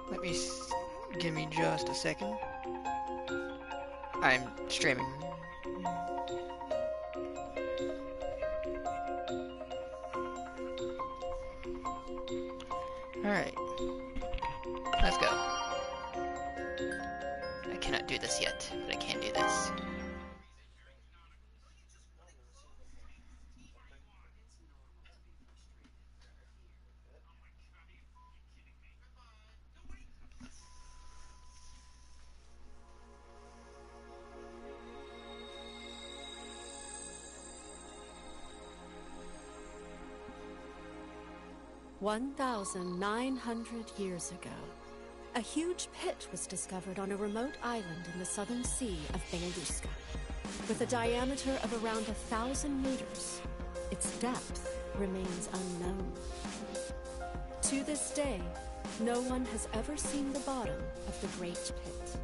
Let me give me just a second. I'm streaming. Alright. Let's go. I cannot do this yet, but I can do this. "1,900 years ago, a huge pit was discovered on a remote island in the southern sea of Bengaluska. With a diameter of around 1,000 meters, its depth remains unknown. To this day, no one has ever seen the bottom of the Great Pit.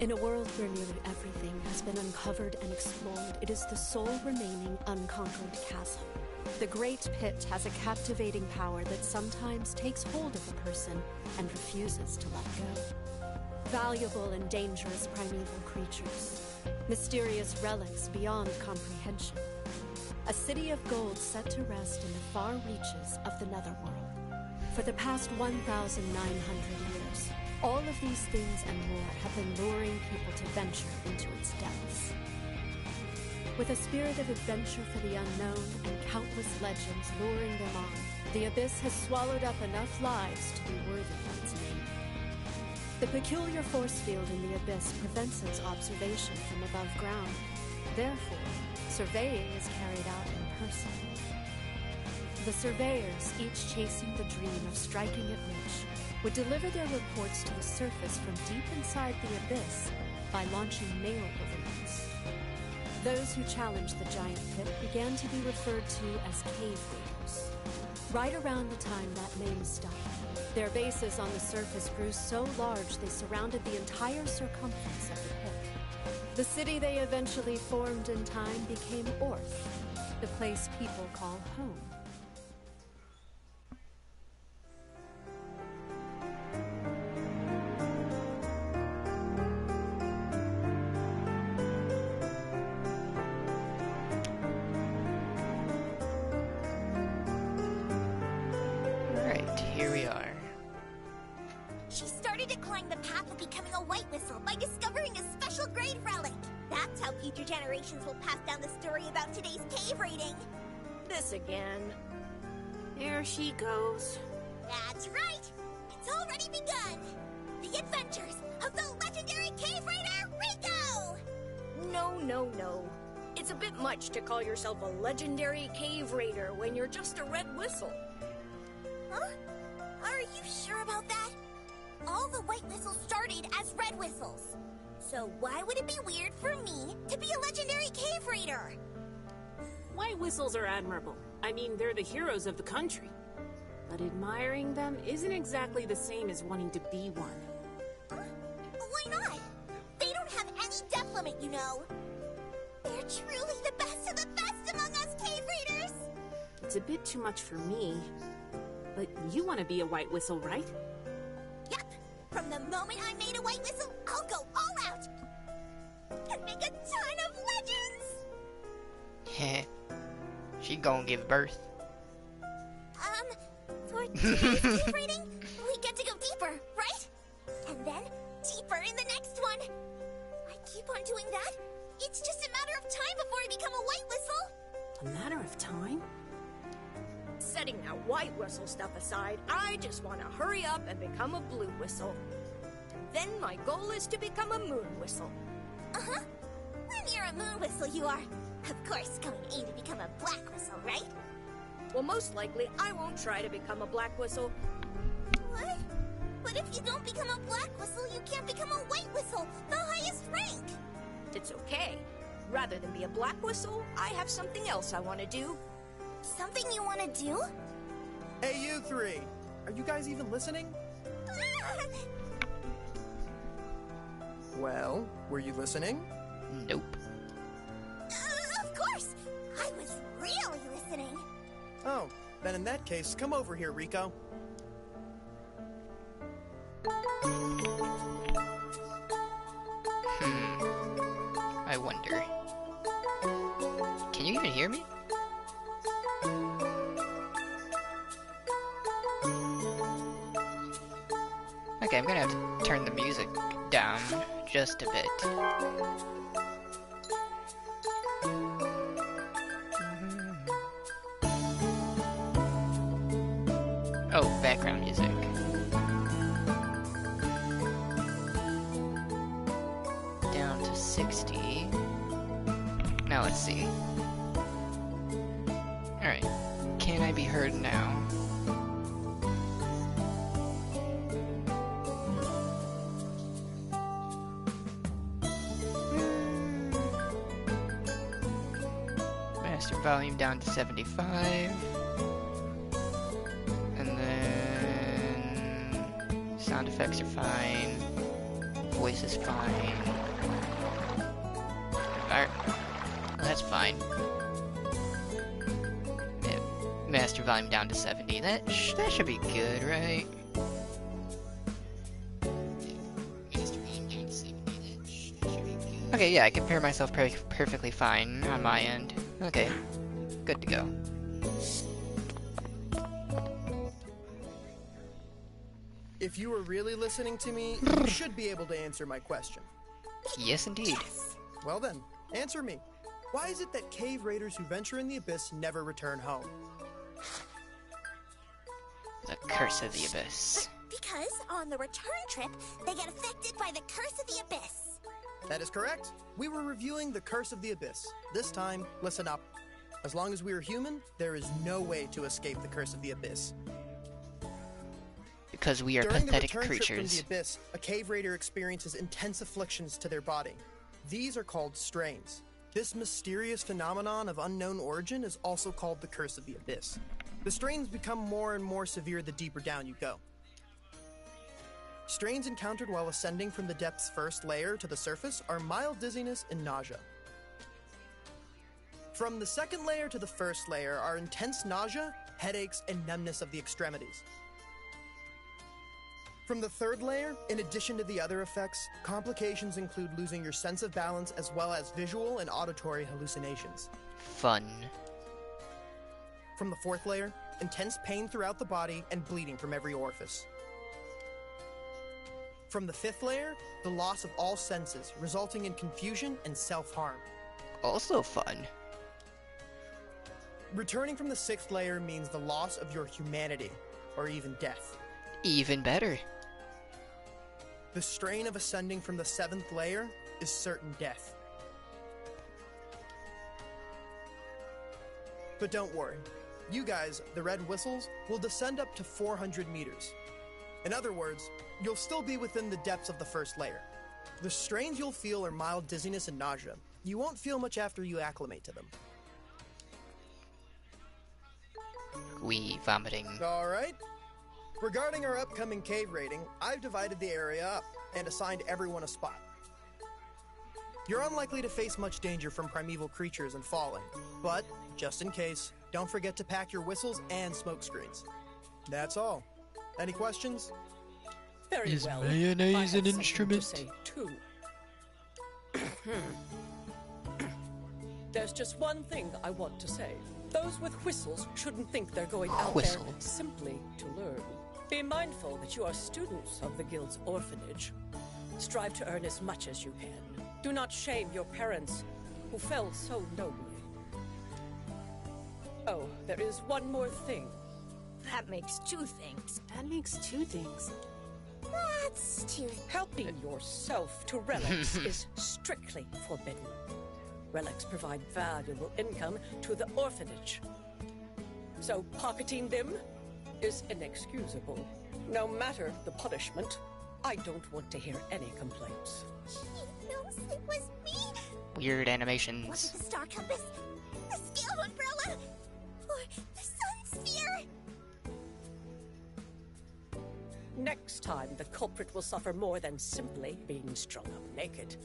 In a world where nearly everything has been uncovered and explored, it is the sole remaining unconquered chasm. The Great Pit has a captivating power that sometimes takes hold of a person and refuses to let go. Valuable and dangerous primeval creatures, mysterious relics beyond comprehension. A city of gold set to rest in the far reaches of the Netherworld. For the past 1,900 years, all of these things and more have been luring people to venture into its depths. With a spirit of adventure for the unknown and countless legends luring them on, the Abyss has swallowed up enough lives to be worthy of its name. The peculiar force field in the Abyss prevents its observation from above ground. Therefore, surveying is carried out in person. The surveyors, each chasing the dream of striking it rich, would deliver their reports to the surface from deep inside the Abyss by launching mail balloons. Those who challenged the giant pit began to be referred to as cave raiders. Right around the time that name stuck, their bases on the surface grew so large they surrounded the entire circumference of the pit. The city they eventually formed in time became Orth, the place people call home. Here we are. She started to climb the path of becoming a White Whistle by discovering a special grade relic. That's how future generations will pass down the story about today's cave raiding. This again. There she goes. That's right! It's already begun! The adventures of the legendary cave raider, Rico! No. It's a bit much to call yourself a legendary cave raider when you're just a red whistle. Huh? Are you sure about that? All the White Whistles started as red whistles. So why would it be weird for me to be a legendary cave raider? White whistles are admirable. I mean, they're the heroes of the country. But admiring them isn't exactly the same as wanting to be one. Why not? They don't have any depth limit, you know. They're truly the best of the best among us cave raiders. It's a bit too much for me. But you want to be a White Whistle, right? Yep. From the moment I made a White Whistle, I'll go all out. And make a ton of legends. Heh. She gonna give birth. For today's cave raiding, we get to go deeper, right? And then deeper in the next one. I keep on doing that. It's just a matter of time before I become a White Whistle. A matter of time? Setting that White Whistle stuff aside, I just want to hurry up and become a Blue Whistle. Then my goal is to become a Moon Whistle. Uh-huh. When you're a Moon Whistle, you are, of course, going to aim to become a Black Whistle, right? Well, most likely, I won't try to become a Black Whistle. What? But if you don't become a Black Whistle, you can't become a White Whistle, the highest rank. It's okay. Rather than be a Black Whistle, I have something else I want to do. Something you want to do? Hey, you three! Are you guys even listening? Well, were you listening? Nope. Of course! I was really listening. Oh, Then in that case, come over here, Rico. I wonder. Can you even hear me? Okay, I'm gonna have to turn the music down just a bit. Oh, background music. Down to 60. Now let's see. Alright. Can I be heard now? Master volume down to 75. And then sound effects are fine. Voice is fine. Alright. That's fine. Yeah, master volume down to 70. That should be good, right? Okay, yeah, I can hear myself perfectly fine on my end. Okay, good to go. If you were really listening to me, you should be able to answer my question. Yes, indeed. Well then, answer me. Why is it that cave raiders who venture in the abyss never return home? The Curse of the Abyss. Because on the return trip, they get affected by the Curse of the Abyss. That is correct. We were reviewing the Curse of the Abyss. This time, listen up. As long as we are human, there is no way to escape the Curse of the Abyss. Because we are During pathetic the return trip from creatures. the abyss, a cave raider experiences intense afflictions to their body. These are called strains. This mysterious phenomenon of unknown origin is also called the Curse of the Abyss. The strains become more and more severe the deeper down you go. Strains encountered while ascending from the depth's first layer to the surface are mild dizziness and nausea. From the second layer to the first layer are intense nausea, headaches, and numbness of the extremities. From the third layer, in addition to the other effects, complications include losing your sense of balance as well as visual and auditory hallucinations. Fun. From the fourth layer, intense pain throughout the body and bleeding from every orifice. From the fifth layer, the loss of all senses, resulting in confusion and self-harm. Also fun. Returning from the sixth layer means the loss of your humanity, or even death. Even better. The strain of ascending from the seventh layer is certain death. But don't worry. You guys, the Red Whistles, will descend up to 400 meters. In other words, you'll still be within the depths of the first layer. The strains you'll feel are mild dizziness and nausea. You won't feel much after you acclimate to them. We vomiting. Alright. Regarding our upcoming cave raiding, I've divided the area up and assigned everyone a spot. You're unlikely to face much danger from primeval creatures and falling, but just in case, don't forget to pack your whistles and smoke screens. That's all. Any questions? Very Is well. mayonnaise I have an something instrument? To say too. There's just one thing I want to say. Those with whistles shouldn't think they're going out Whistle. there simply to learn. Be mindful that you are students of the Guild's orphanage. Strive to earn as much as you can. Do not shame your parents, who fell so nobly. Oh, there is one more thing. That makes two things. That makes two things. That's too... Helping yourself to relics is strictly forbidden. Relics provide valuable income to the orphanage. So pocketing them is inexcusable. No matter the punishment, I don't want to hear any complaints. He knows it was me. Weird Was animations. it the star compass, the scale umbrella, or the sun sphere? Next time, the culprit will suffer more than simply being strung up naked.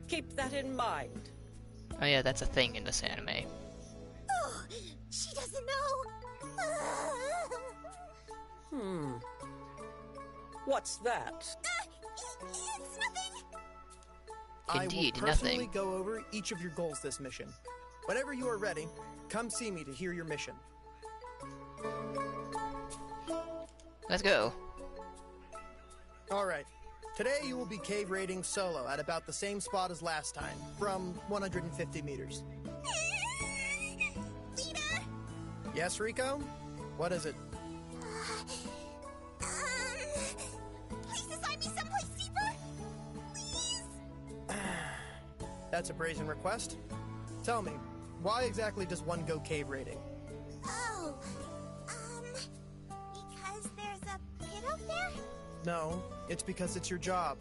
Keep that in mind. Oh yeah, that's a thing in this anime. Oh, she doesn't know. What's that? It's nothing. Indeed, I will personally nothing. go over each of your goals this mission. Whenever you are ready, come see me to hear your mission. Let's go. Alright. Today you will be cave raiding solo at about the same spot as last time, from 150 meters. Lita? Yes, Rico? What is it? Please assign me someplace deeper? Please? That's a brazen request. Tell me, why exactly does one go cave raiding? Oh, because there's a pit up there? No, it's because it's your job.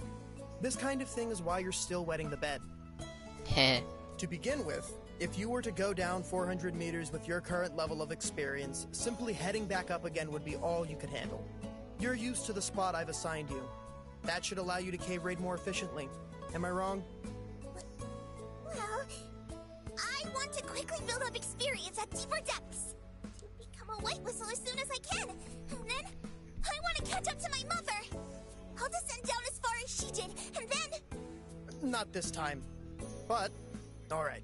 This kind of thing is why you're still wetting the bed. Heh. To begin with, if you were to go down 400 meters with your current level of experience, simply heading back up again would be all you could handle. You're used to the spot I've assigned you. That should allow you to cave raid more efficiently. Am I wrong? Well, I want to quickly build up experience at deeper depths. To become a white whistle as soon as I can. And then, I want to catch up to my mother. I'll descend down as far as she did, and then... Not this time. But, alright.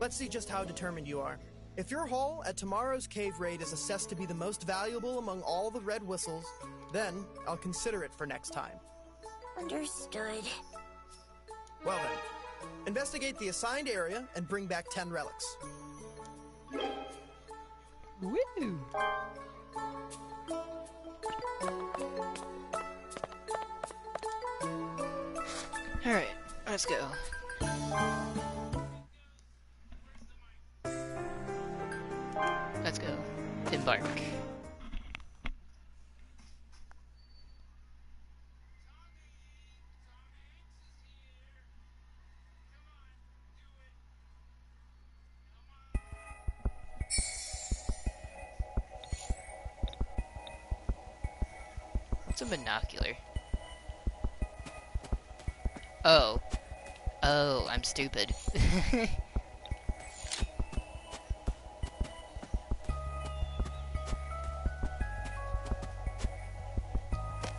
Let's see just how determined you are. If your haul at tomorrow's cave raid is assessed to be the most valuable among all the red whistles, then I'll consider it for next time. Understood. Well then, investigate the assigned area and bring back 10 relics. Woo! Alright, let's go. Let's go. Embark. What's a binocular? Oh. Oh, I'm stupid.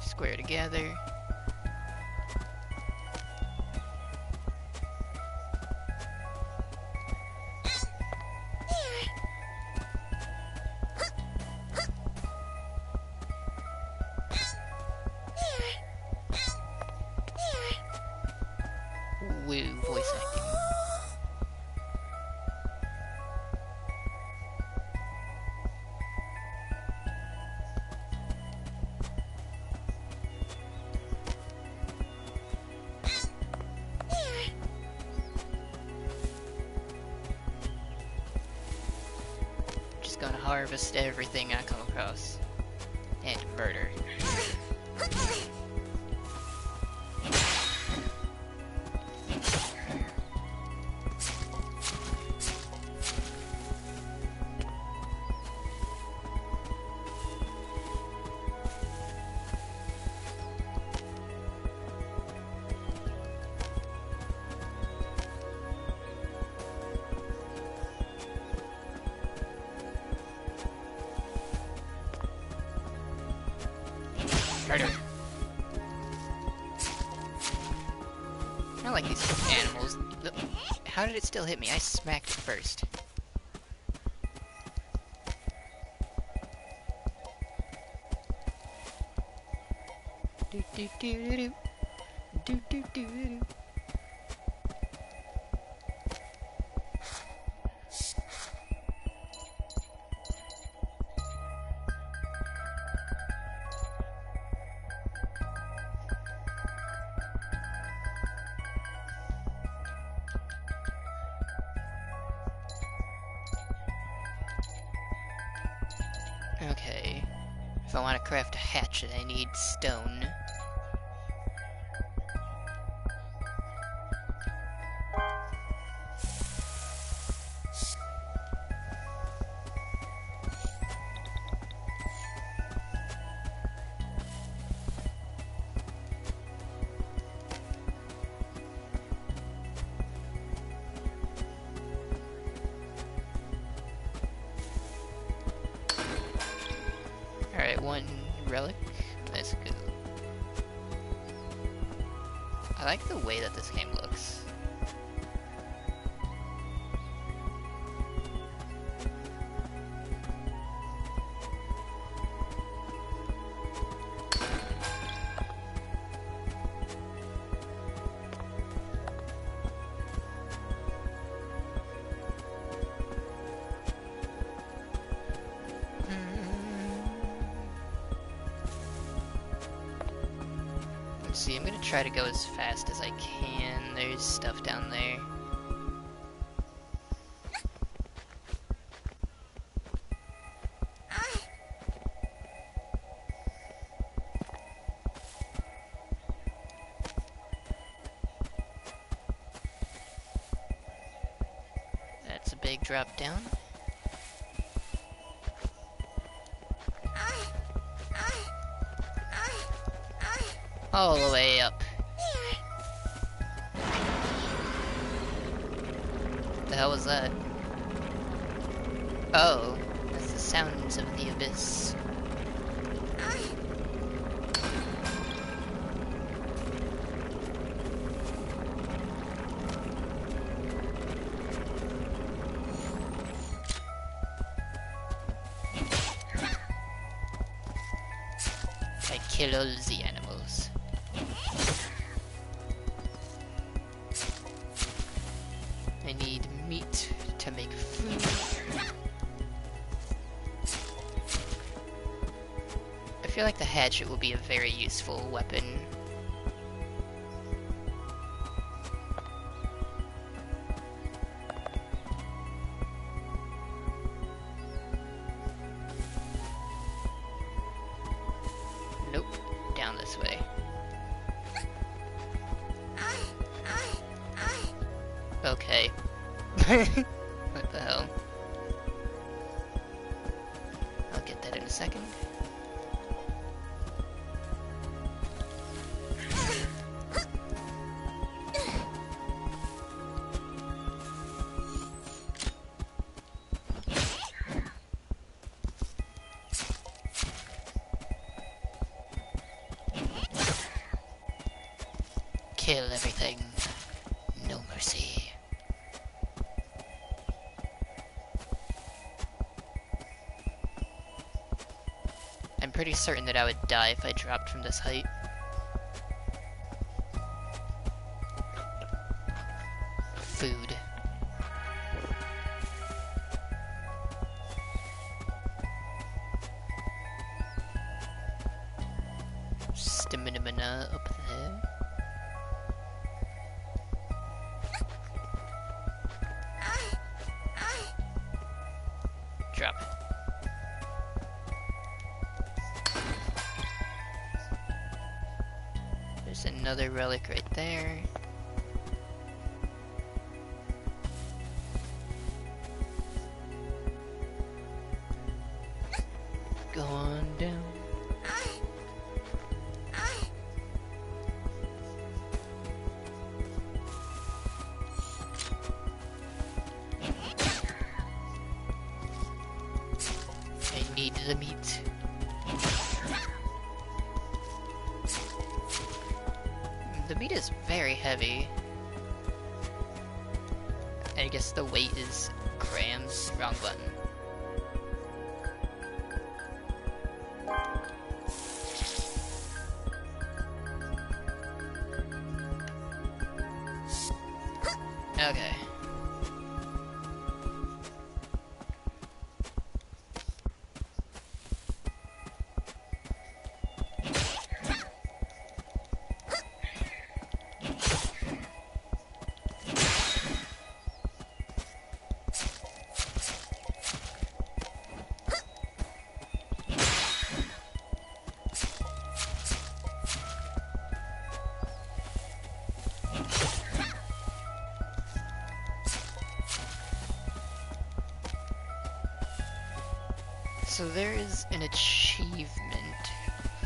Square together. Woo, voice acting. Just gonna harvest everything I come across. And murder. Murder. I like these animals. Look, how did it still hit me? I smacked it first. Do do do do do do do do. Okay. If I want to craft a hatchet, I need stone. Alright, one relic. Let's go. I like the way that this game looks. Let's see, I'm gonna try to go as fast as I can. There's stuff down there. That's a big drop down. All the way up. The hell was that? Oh, that's the sounds of the abyss. I kill all the animals. I need meat to make food. I feel like the hatchet will be a very useful weapon. Nope, down this way. Okay. What the hell? I'll get that in a second. Kill everything. No mercy. I'm pretty certain that I would die if I dropped from this height. Food. Stamina up there. Drop. There's another relic right there. Go on down. I need the meat. The meat is very heavy. I guess the weight is grams. Wrong button. Okay. So there is an achievement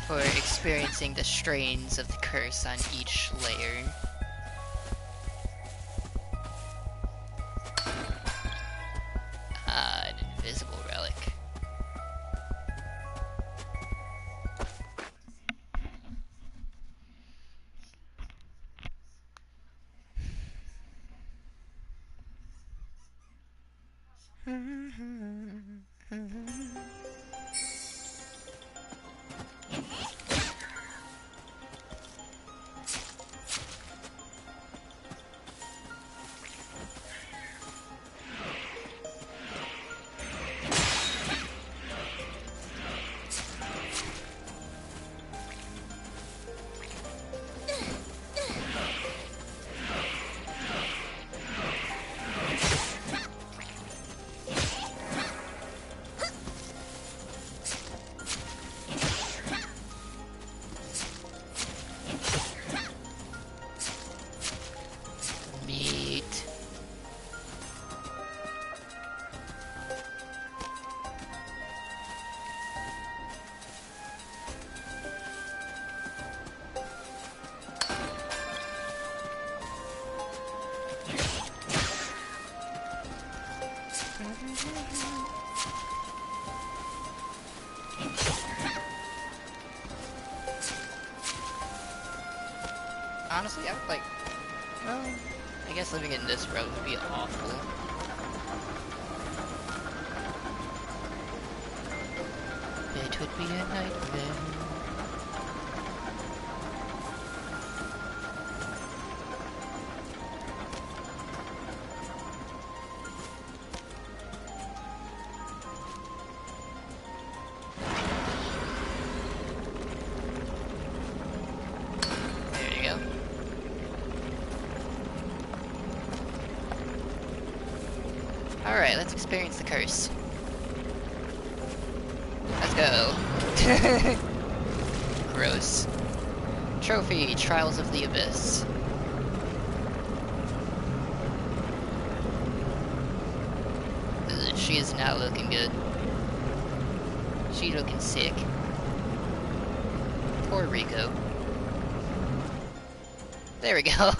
for experiencing the strains of the curse on each layer. An invisible relic. honestly, I would like... Well, I guess living in this road would be awful. It would be a nightmare. There you go. Alright, let's experience the curse. Let's go. Gross. Trophy, Trials of the Abyss. Ugh, she is not looking good. She looking sick. Poor Rico. There we go.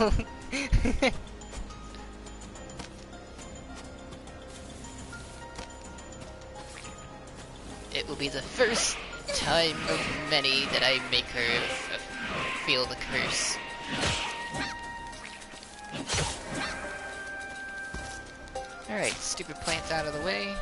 It will be the first time of many that I make her feel the curse. Alright, stupid plants out of the way.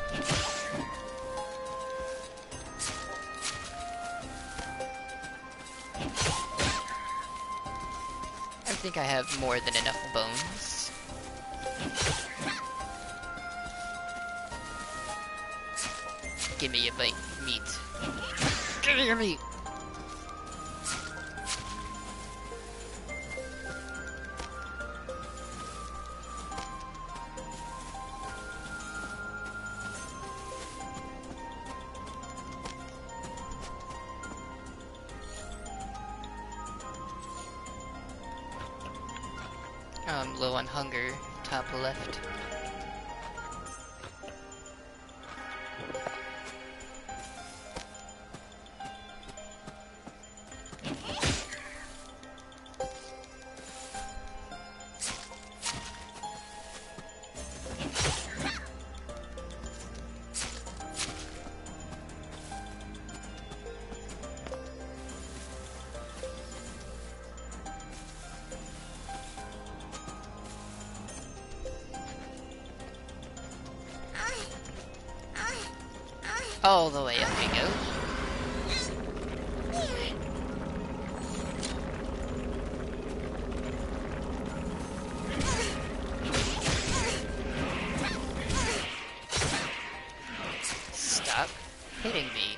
I think I have more than enough bones. Give me your meat. Give me your meat! I'm low on hunger, top left. All the way up we go. Stop hitting me.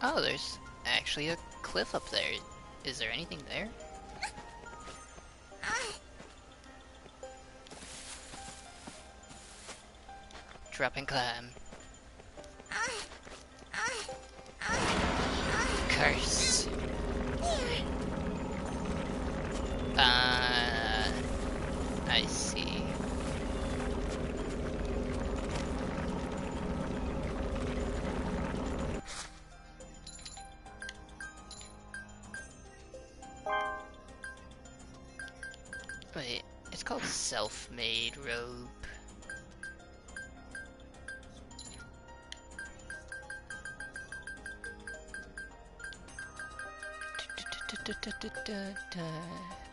Oh, there's actually a cliff up there. Is there anything there? Drop and climb. Curse. I see. Wait, it's called Self-Made Robe.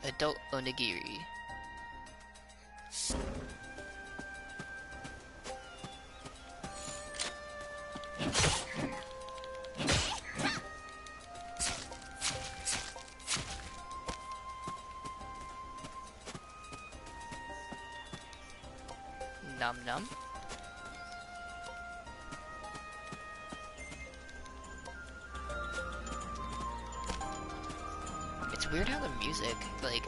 Adult onigiri. Num num. It's weird how the music, like,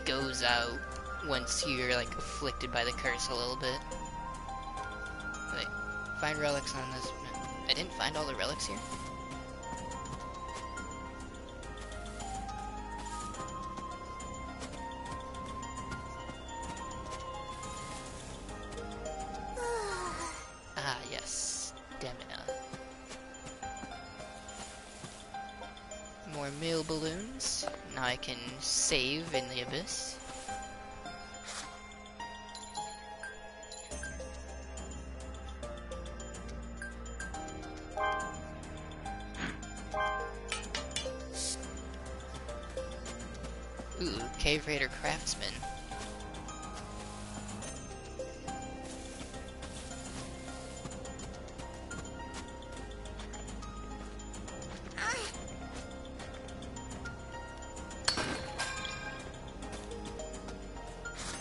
goes out once you're like afflicted by the curse a little bit. Wait, find relics on this. No, I didn't find all the relics here. Ah, yes, stamina. More meal balloons. Now I can save in the abyss. Ooh, Cave Raider Craftsman.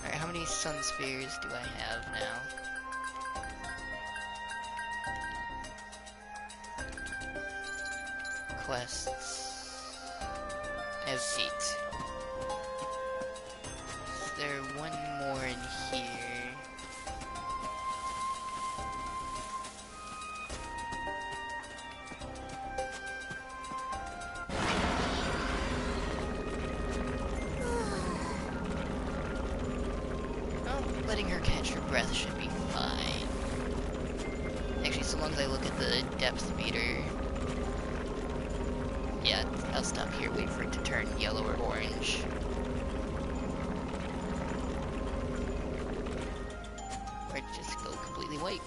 Alright, how many sun spheres do I have now? Quests. I have 8. Is there one more in here? Oh, letting her catch her breath should be fine. Actually, so long as I look at the depth meter. Yeah, I'll stop here, wait for it to turn yellow or orange. Or just go completely white.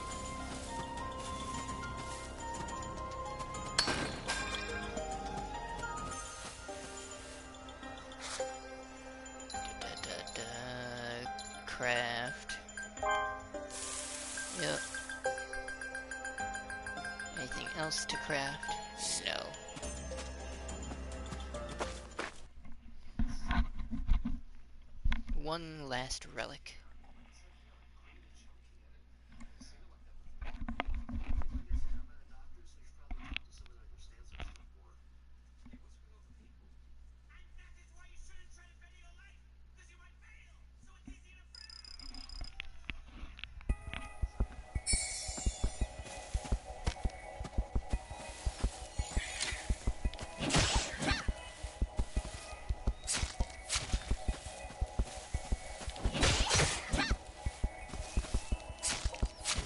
Craft. Yep. Anything else to craft? No. One last relic.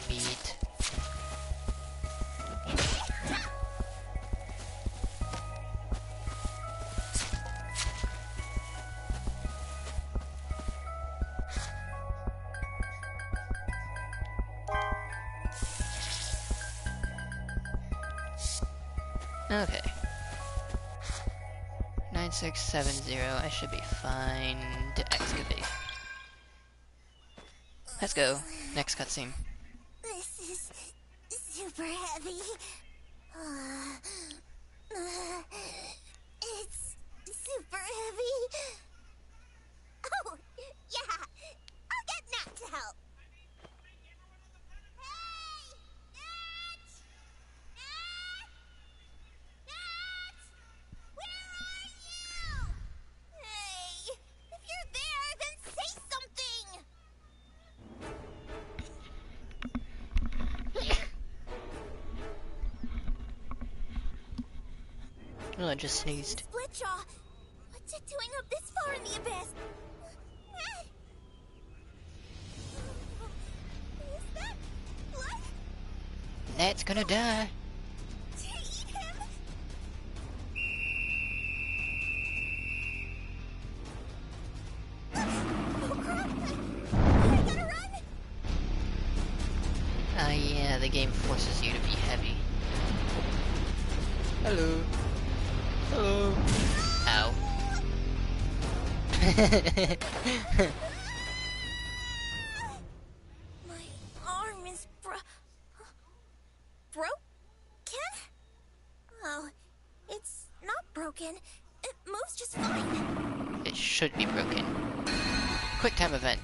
Meat. Okay. 9670, I should be fine to excavate. Let's go. Next cutscene. This is super heavy. It's super heavy. Oh, yeah. I'll get Nat to help. Hey! Nat! Nat! Nat! Where are you? Hey! If you're there, then say something! Oh, I just sneezed. Splitjaw! What's it doing up this far in the abyss? Is that blood? Nat's gonna die. To eat him? Oh crap! I gotta run! Ah, yeah, the game forces you to be heavy. Hello. Hello. Ow. My arm is broken? Oh, it's not broken. It moves just fine. It should be broken. Quick time event.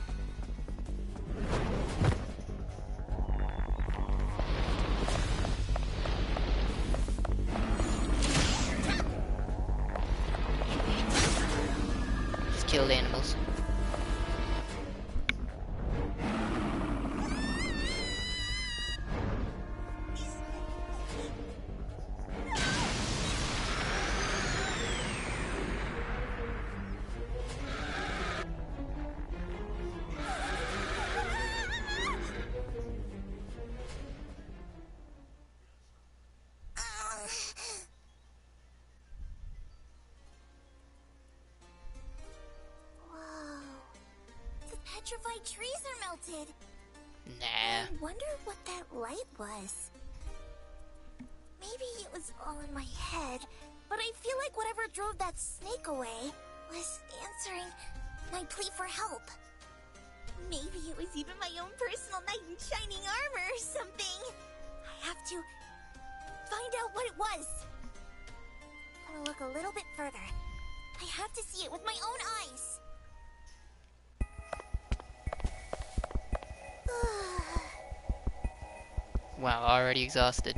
Just killed animals. petrified trees are melted. Nah. I wonder what that light was. Maybe it was all in my head, but I feel like whatever drove that snake away was answering my plea for help. Maybe it was even my own personal knight in shining armor or something. I have to find out what it was. I'm gonna look a little bit further. I have to see it with my own eyes. Wow, already exhausted.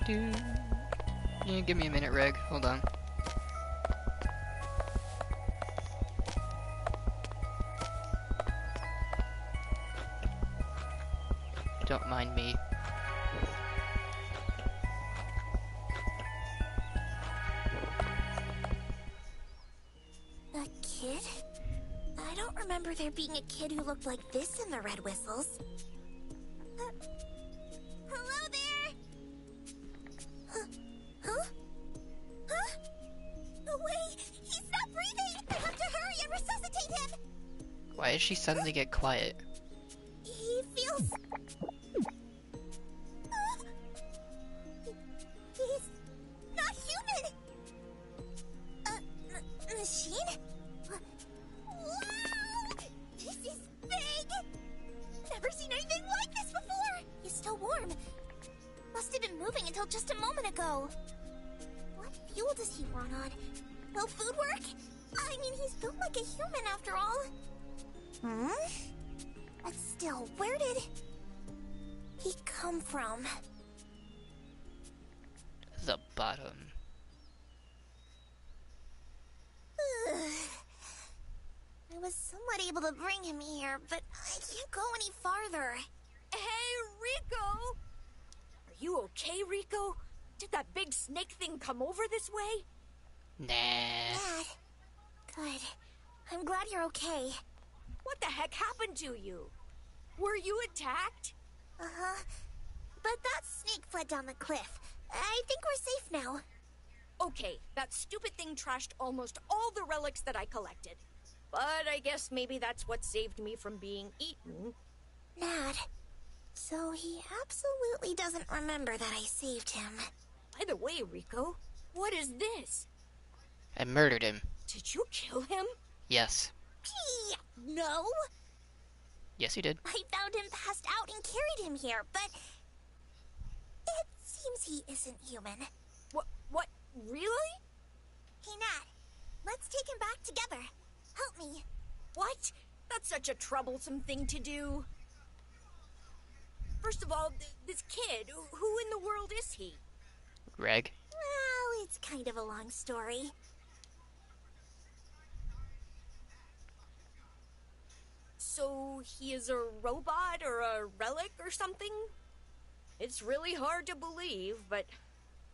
Yeah, give me a minute, Reg. Hold on. Don't mind me. A kid? I don't remember there being a kid who looked like this in the Red Whistles. Hello there! Huh? Oh, wait! He's not breathing! I have to hurry and resuscitate him! Why did she suddenly get quiet? He feels... He's not human! Machine? Wow! This is big! Never seen anything like this before! He's still warm. Must have been moving until just a moment ago. What fuel does he run on? Will food work? I mean, he's built like a human after all. But still, where did he come from? The bottom. I was somewhat able to bring him here, but I can't go any farther. Hey, Rico! Are you okay, Rico? Did that big snake thing come over this way? Nah. Dad. Good. I'm glad you're okay. What the heck happened to you? Were you attacked? Uh-huh. But that snake fled down the cliff. I think we're safe now. Okay, that stupid thing trashed almost all the relics that I collected. But I guess maybe that's what saved me from being eaten. Nad. So he absolutely doesn't remember that I saved him. By the way, Rico, what is this? I murdered him. Did you kill him? Yes. Gee, no. Yes, you did. I found him passed out and carried him here, but... It seems he isn't human. What? Really? Hey, Nat. Let's take him back together. Help me. What? That's such a troublesome thing to do. First of all, this kid, who in the world is he? Reg. Well, it's kind of a long story. So he is a robot or a relic or something? It's really hard to believe, but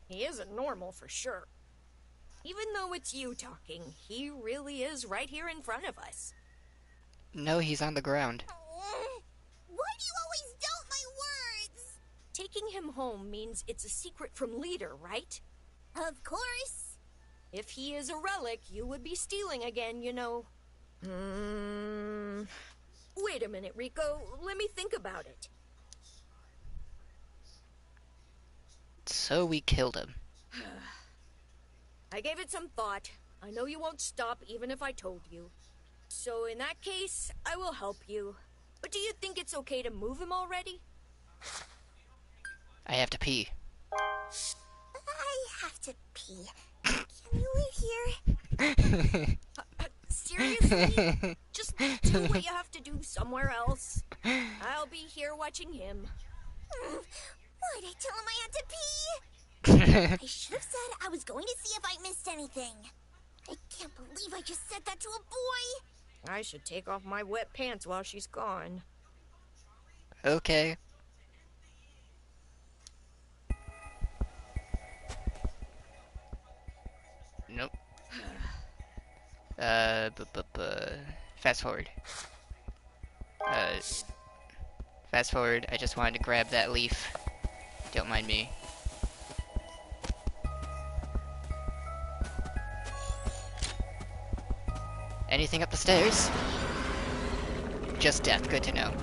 he isn't normal for sure. Even though it's you talking, he really is right here in front of us. No, he's on the ground. Why do you always doubt my words? Taking him home means it's a secret from Leader, right? Of course. If he is a relic, you would be stealing again, you know. Wait a minute, Rico. Let me think about it. So we killed him. I gave it some thought. I know you won't stop even if I told you. So in that case, I will help you. But do you think it's okay to move him already? I have to pee. I have to pee. Can you wait here? Seriously? Just do what you have to do somewhere else. I'll be here watching him. Why'd I tell him I had to pee? I should have said I was going to see if I missed anything. I can't believe I just said that to a boy. I should take off my wet pants while she's gone. Okay. fast forward. Fast forward, I just wanted to grab that leaf. Don't mind me. Anything up the stairs? Just death, good to know.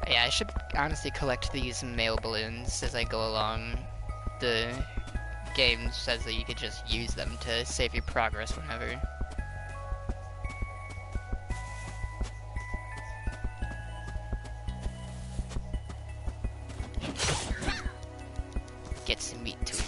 Yeah, I should honestly collect these mail balloons as I go along. The game says that you could just use them to save your progress whenever. Get some meat to it.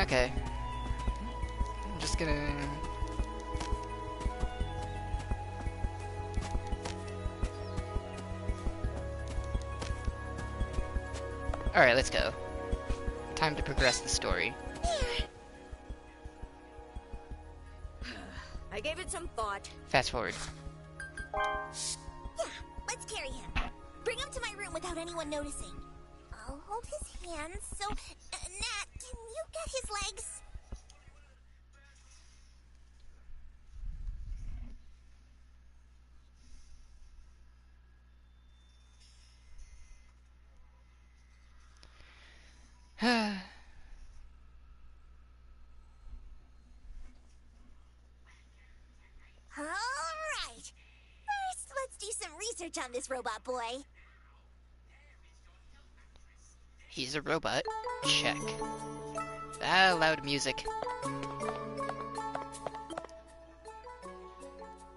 Okay. I'm just gonna... Alright, let's go. Time to progress the story. I gave it some thought. Fast forward. Yeah, let's carry him. Bring him to my room without anyone noticing. I'll hold his hands, so... Nat, can you get his legs? Alright. First, let's do some research on this robot boy. He's a robot. Check. Ah, loud music.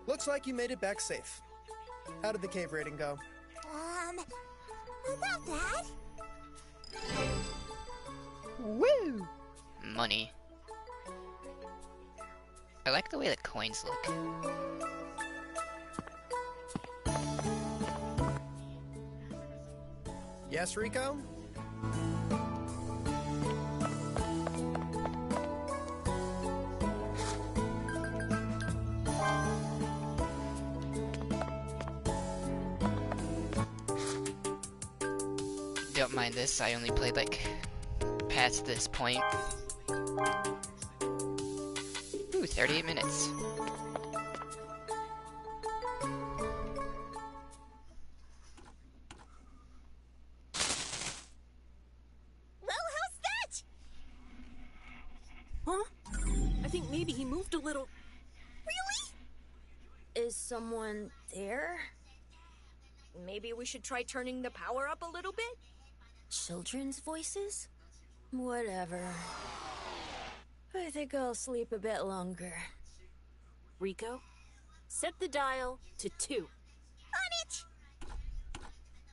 Looks like you made it back safe. How did the cave raiding go? About that. Woo! Money. I like the way the coins look. Yes, Rico? Don't mind this, I only played like past this point. Ooh, 38 minutes. Well, how's that? Huh? I think maybe he moved a little. Really? Is someone there? Maybe we should try turning the power up a little bit? Children's voices? Whatever. I think I'll sleep a bit longer. Rico, set the dial to 2. On it!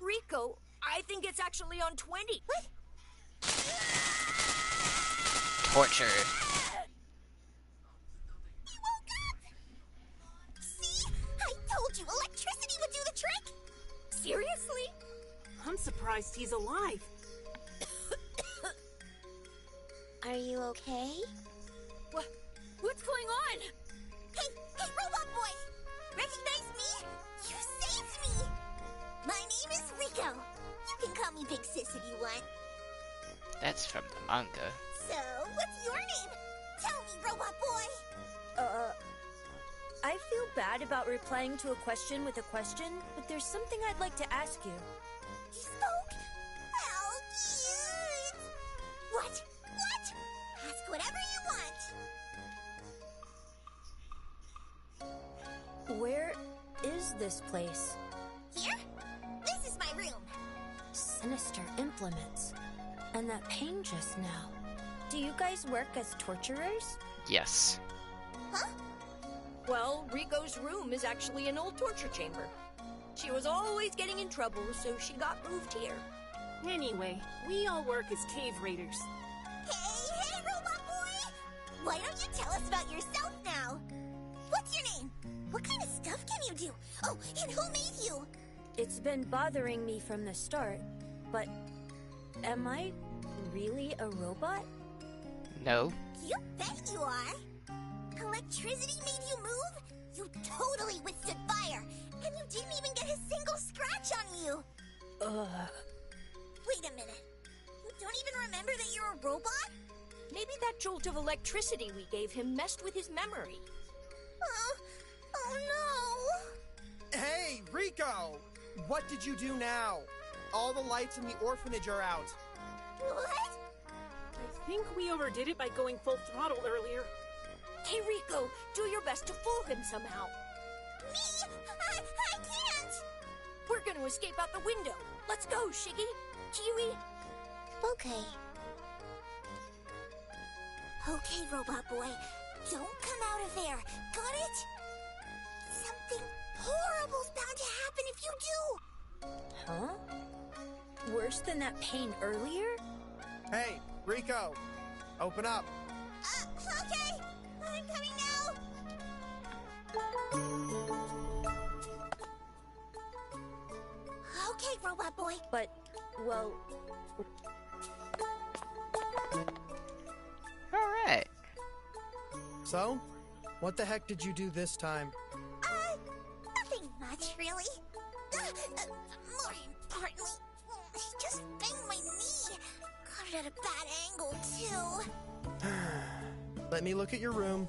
Rico, I think it's actually on 20. What? Torture. He woke up! See? I told you electricity would do the trick! Seriously? I'm surprised he's alive. Are you okay? What's going on? Hey, robot boy! Recognize me? You saved me! My name is Rico. You can call me Big Sis if you want. That's from the manga. So, what's your name? Tell me, robot boy! I feel bad about replying to a question with a question, but there's something I'd like to ask you. He spoke? How cute! What? Ask whatever you want. Where is this place? Here? This is my room. Sinister implements. And that pain just now. Do you guys work as torturers? Yes. Huh? Well, Rico's room is actually an old torture chamber. She was always getting in trouble, so she got moved here. Anyway, we all work as cave raiders. Hey, robot boy! Why don't you tell us about yourself now? What's your name? What kind of stuff can you do? Oh, and who made you? It's been bothering me from the start, but am I really a robot? No. You bet you are. Electricity made you move? You totally withstood fire, and you didn't even get a single scratch on you. Wait a minute. You don't even remember that you're a robot? Maybe that jolt of electricity we gave him messed with his memory. Oh no! Hey, Rico! What did you do now? All the lights in the orphanage are out. What? I think we overdid it by going full throttle earlier. Hey, Rico, do your best to fool him somehow. Me? I can't! We're gonna escape out the window. Let's go, Shiggy. Kiwi. Okay. Okay, Robot Boy. Don't come out of there. Got it? Something horrible's bound to happen if you do. Huh? Worse than that pain earlier? Hey, Rico! Open up! Okay. I'm coming now. Okay, Robot Boy. But, well, Alright. So, what the heck did you do this time? Nothing much, really. More importantly, he just banged my knee. Got it at a bad angle, too. Let me look at your room.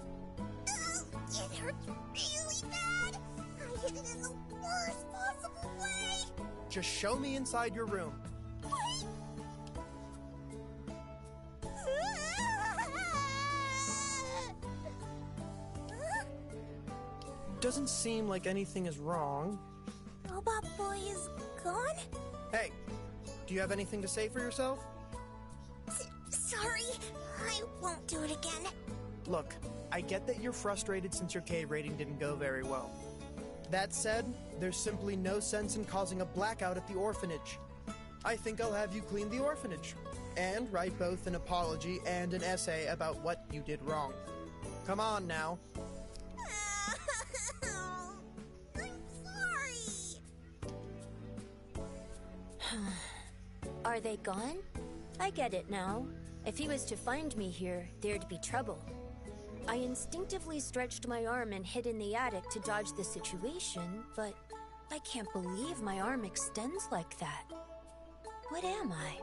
It hurts really bad. I hit it in the worst possible way. Just show me inside your room. Wait. Doesn't seem like anything is wrong. Robot Boy is gone? Hey, do you have anything to say for yourself? Sorry, I won't do it again. Look, I get that you're frustrated since your K rating didn't go very well. That said, there's simply no sense in causing a blackout at the orphanage. I think I'll have you clean the orphanage, and write both an apology and an essay about what you did wrong. Come on now. I'm sorry. are they gone? I get it now. If he was to find me here, there'd be trouble. I instinctively stretched my arm and hid in the attic to dodge the situation, but I can't believe my arm extends like that. What am I?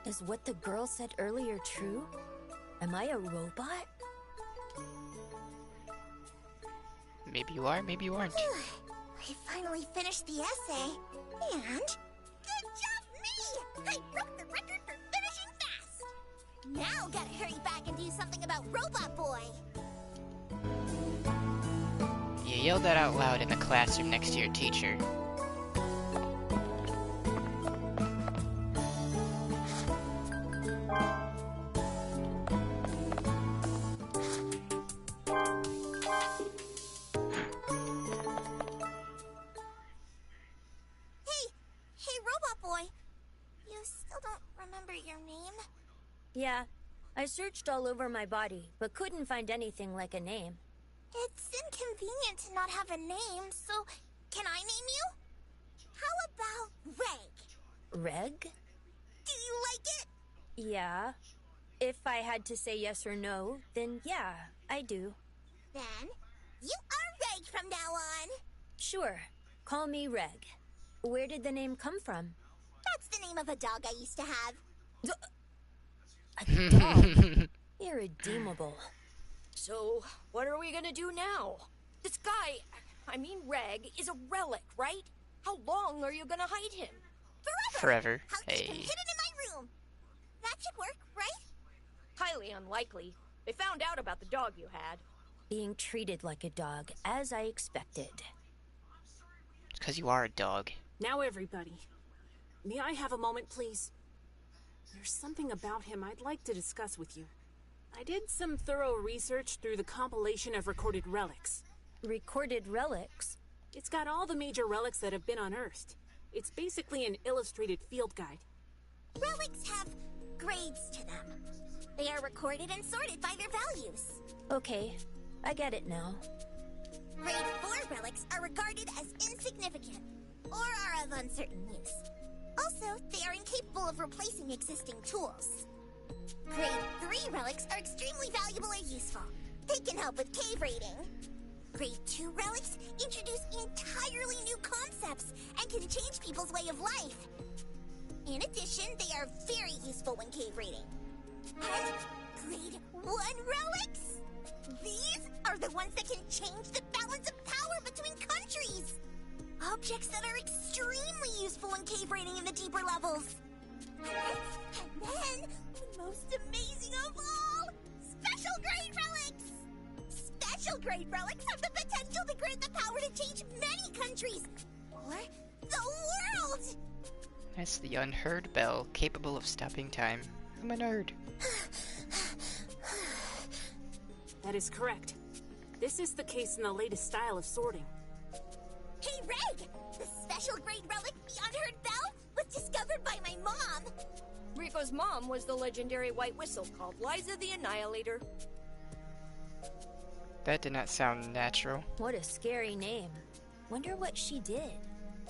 Is what the girl said earlier true? Am I a robot? Maybe you are, maybe you aren't. I finally finished the essay, and good job, me! I broke the record for finishing fast. Now gotta hurry back and do something about Robot Boy. You yelled that out loud in the classroom next to your teacher. Hey, Robot Boy. You still don't remember your name? Yeah, I searched all over my body, but couldn't find anything like a name. It's inconvenient to not have a name, so can I name you? How about Reg? Reg? Do you like it? Yeah. If I had to say yes or no, then yeah, I do. Then, you are Reg from now on. Sure, call me Reg. Where did the name come from? That's the name of a dog I used to have. A dog? Irredeemable. So, what are we gonna do now? This guy, Reg, is a relic, right? How long are you gonna hide him? Forever. I'll keep him Hey. hidden in my room. That should work, right? Highly unlikely. They found out about the dog you had. Being treated like a dog, as I expected. It's because you are a dog. Now everybody. May I have a moment, please? There's something about him I'd like to discuss with you. I did some thorough research through the compilation of recorded relics. Recorded relics? It's got all the major relics that have been unearthed. It's basically an illustrated field guide. Relics have grades to them. They are recorded and sorted by their values. Okay, I get it now. Grade 4 relics are regarded as insignificant, or are of uncertain use. Also, they are incapable of replacing existing tools. Grade 3 relics are extremely valuable or useful. They can help with cave raiding. Grade 2 relics introduce entirely new concepts and can change people's way of life. In addition, they are very useful when cave raiding. And Grade 1 relics? These are the ones that can change the balance of power between countries. Objects that are extremely useful in cave raiding in the deeper levels. And then, the most amazing of all, special grade relics! Special grade relics have the potential to grant the power to change many countries, or the world! That's the unheard bell, capable of stopping time. I'm a nerd. That is correct. This is the case in the latest style of sorting. Hey, Reg! The special grade relic, the unheard bell, was discovered by my mom! Rico's mom was the legendary white whistle called Liza the Annihilator. That did not sound natural. What a scary name. Wonder what she did.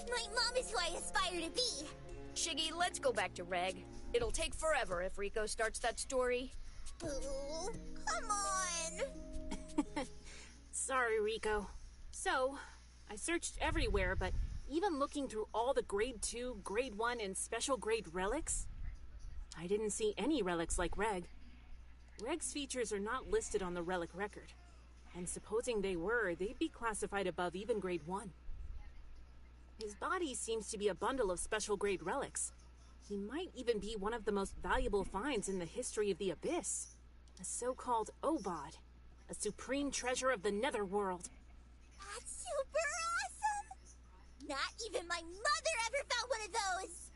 My mom is who I aspire to be. Shiggy, let's go back to Reg. It'll take forever if Rico starts that story. Ooh, come on! Sorry, Rico. So, I searched everywhere, but even looking through all the Grade 2, Grade 1, and Special Grade relics, I didn't see any relics like Reg. Reg's features are not listed on the relic record, and supposing they were, they'd be classified above even Grade 1. His body seems to be a bundle of Special Grade relics. He might even be one of the most valuable finds in the history of the Abyss. A so-called Obod, a supreme treasure of the Netherworld. That's super awesome! Not even my mother ever found one of those!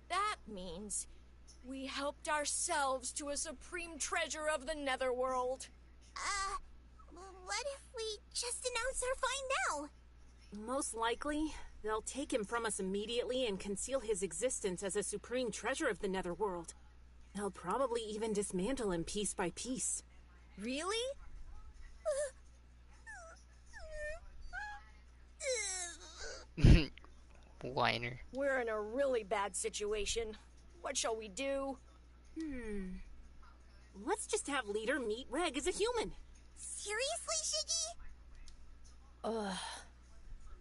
That means we helped ourselves to a supreme treasure of the Netherworld. What if we just announce our find now? Most likely, they'll take him from us immediately and conceal his existence as a supreme treasure of the Netherworld. They'll probably even dismantle him piece by piece. Really? Whiner. We're in a really bad situation. What shall we do? Let's just have Leader meet Reg as a human. Seriously, Shiggy?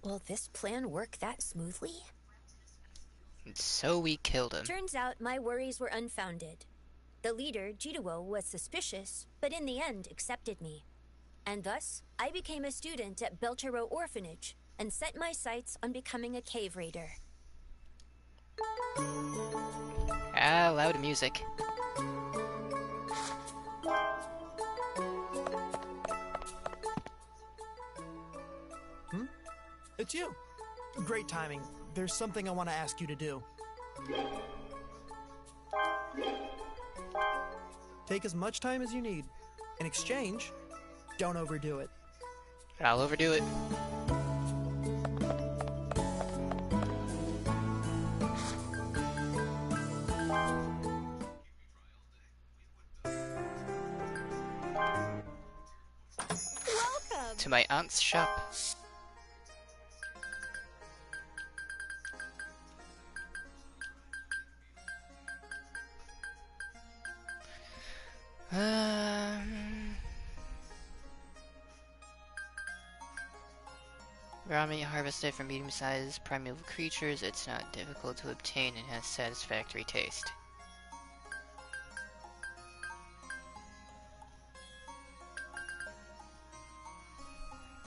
Will this plan work that smoothly? And so we killed him. Turns out my worries were unfounded. The leader, Jituo, was suspicious, but in the end accepted me. And thus, I became a student at Belchero Orphanage and set my sights on becoming a cave raider. Ah, loud music. It's you. Great timing. There's something I want to ask you to do. Take as much time as you need. In exchange, don't overdo it. I'll overdo it. Welcome! To my aunt's shop. Raw meat harvested from medium-sized primeval creatures, it's not difficult to obtain and has satisfactory taste.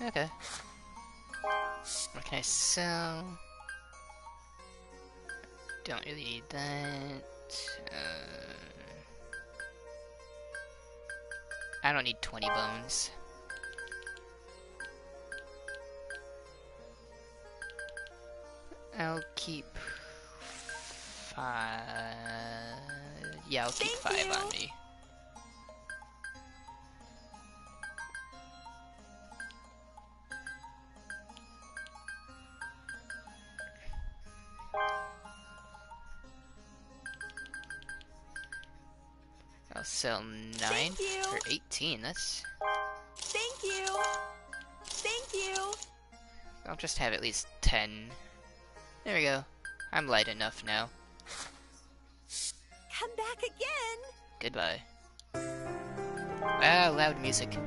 Okay. What can I sell? Don't really need that. I don't need 20 bones. I'll keep 5. Yeah, I'll keep 5 on me. I'll sell 9 for 18. That's. Thank you! Thank you! I'll just have at least 10. There we go. I'm light enough now. Come back again! Goodbye. Ah, loud music.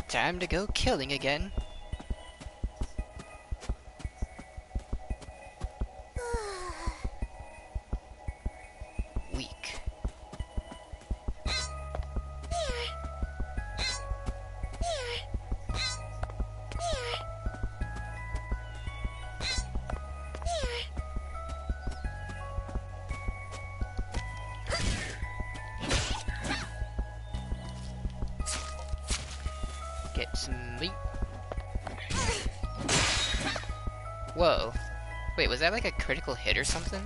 Time to go killing again. Weak. Get some meat. Whoa. Wait, was that like a critical hit or something?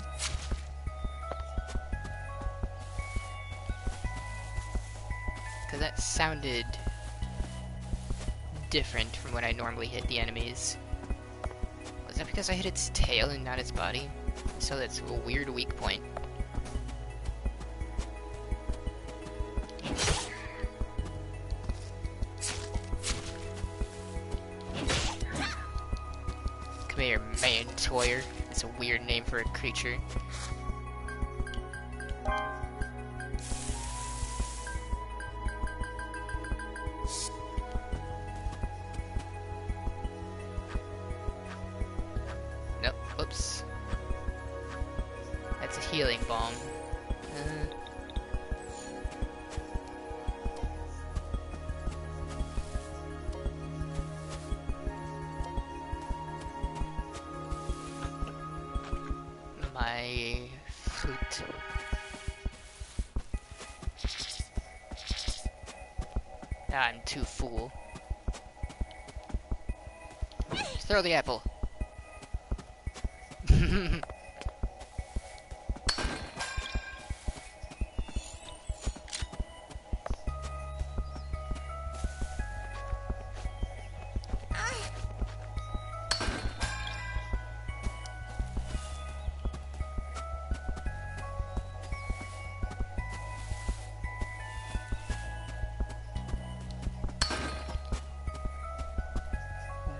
Because that sounded different from when I normally hit the enemies. Was that because I hit its tail and not its body? So that's a weird weak point. Come here, Mantoyer. It's a weird name for a creature. Nope, whoops. That's a healing bomb. My flute. I'm too full. Throw the apple.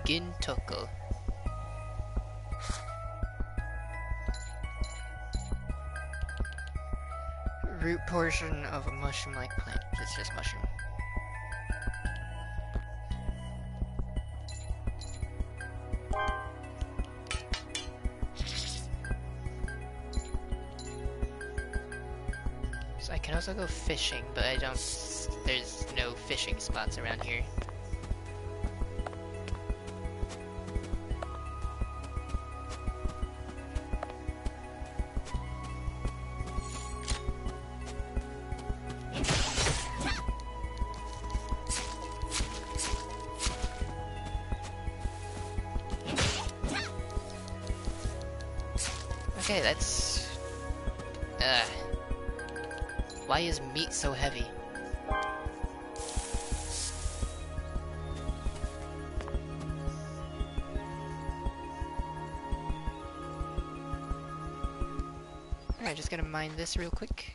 Gintoko. Root portion of a mushroom-like plant. It's just mushroom. So I can also go fishing, but I don't... There's no fishing spots around here. Okay, that's... Why is meat so heavy? Alright, just gonna mine this real quick.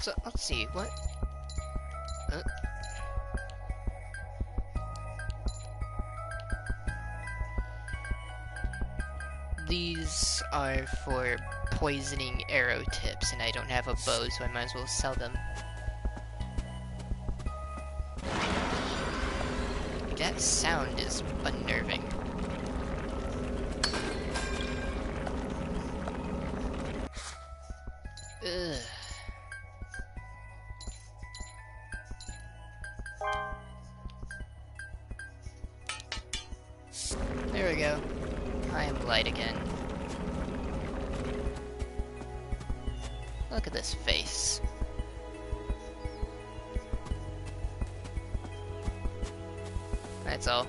So, let's see, what? These are for poisoning arrow tips, and I don't have a bow, so I might as well sell them. That sound is unnerving. Ugh. There we go. I am light again. Look at this face. that's all.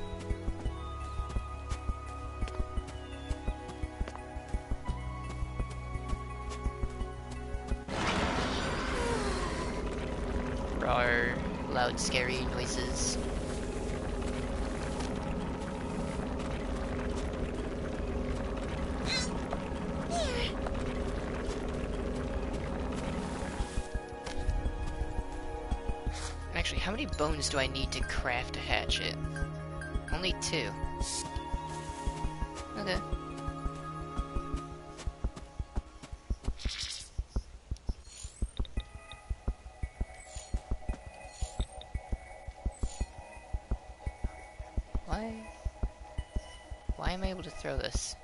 Roar, loud, scary noises. Actually, how many bones do I need to craft a hatchet? Only 2. Okay. Why am I able to throw this?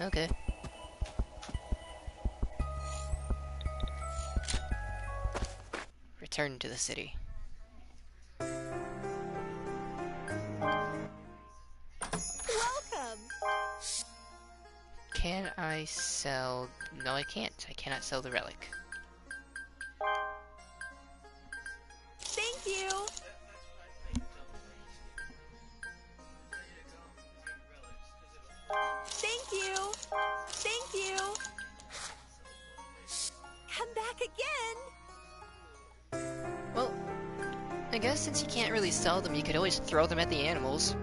Okay. Return to the city. Welcome! Can I sell... No, I can't. I cannot sell the relic. Thank you! Thank you! Thank you! Come back again! Well, I guess since you can't really sell them, you could always throw them at the animals.